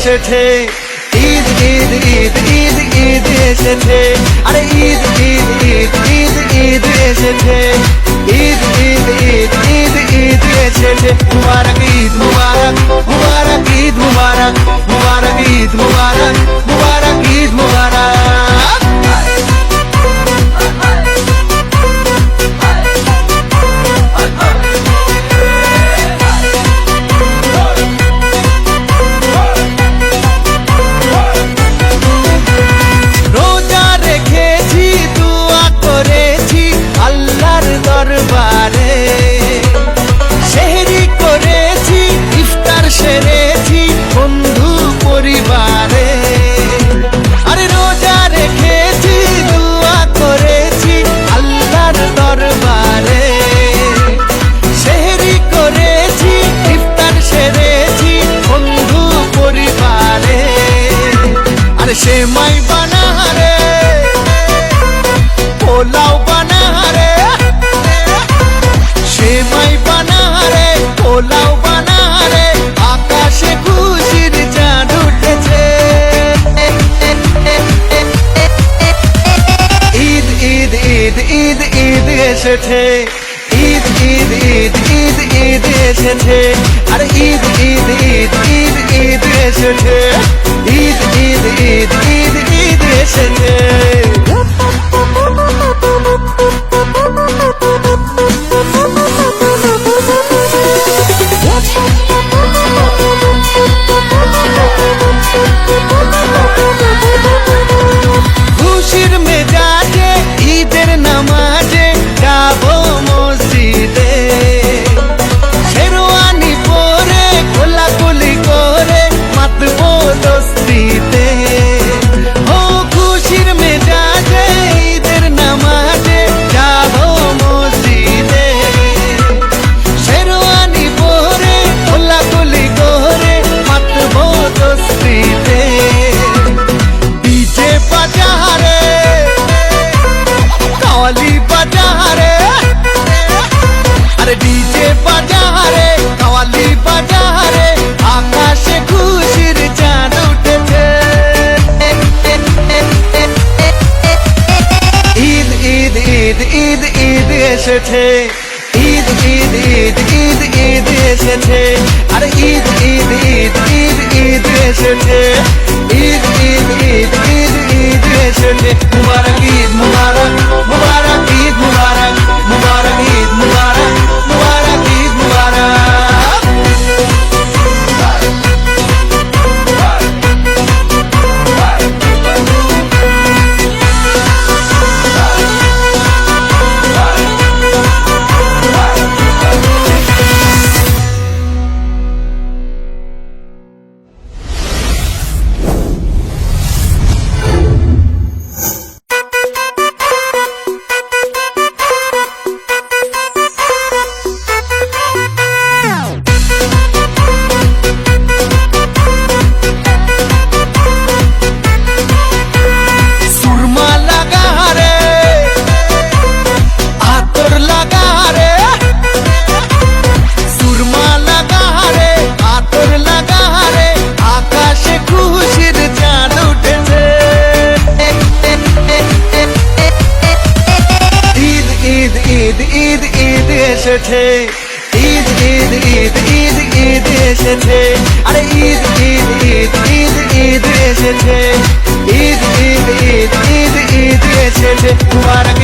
এসেছে, ঈদ ঈদ ঈদ ঈদ ঈদ এসেছে, আরে ঈদ ঈদ ঈদ ঈদ ঈদ এসেছে, ঈদ ঈদ ঈদ ঈদ ঈদ এসেছে। মুবারক ঈদ মুবারক, মুবারক ঈদ মুবারক, মুবারক ঈদ মুবারক, মুবারক ঈদ মুবারক। সেহরি করেছি, ইফতার সেরেছি বন্ধু পরিবারে, আরে রোজা রেখেছি, দোয়া করেছি আল্লাহর দরবারে। সেহরি করেছি, ইফতার সেরেছি বন্ধু পরিবারে, আরে সেমাই বানারে, পোলাও বানারে, সেমাই বানারে, পোলাও বানারে, আকাশে খুশির চাঁদ উঠেছে। ঈদ ঈদ ঈদ ঈদ ঈদ এসেছে, ঈদ ঈদ ঈদ ঈদ ঈদ এসেছে, আর ঈদ ঈদ ঈদ ঈদ ঈদ এসেছে, ঈদ ঈদ ঈদ ঈদ ঈদ এসেছে। খুশির মেজাজে ঈদের নামাজে যাবো মসজিদে, শেরওয়ানি পরে কোলাকুলি করে মাতবো দোস্তিতে। ও খুশির মেজাজে ঈদের নামাজে যাবো মসজিদে, শেরওয়ানি পরে কোলাকুলি করে মাতবো দোস্তিতে। ডিজে বাজারে, কাওয়ালি বাজারে, আরে ডিজে বাজারে, কাওয়ালি বাজারে, আকাশে খুশির চাঁদ উঠেছে। ঈদ ঈদ ঈদ ঈদ ঈদ এসেছে, ঈদ ঈদ ঈদ ঈদ ঈদ এসেছে, আরে ঈদ ঈদ ঈদ ঈদ ঈদ এসেছে, ঈদ ঈদ ঈদ ঈদ ঈদ এসেছে। মুবারক ঈদ মুবারক, মুবারক ঈদ মুবারক, মুবারক ঈদ মুবারক, মুবারক ঈদ মুবারক। ঈদ ঈদ এসেছে, ঈদ ঈদ ঈদ ঈদ ঈদ এসেছে, আরে ঈদ ঈদ ঈদ ঈদ ঈদ এসেছে, ঈদ ঈদ ঈদ ঈদ ঈদ এসেছে। মুবারক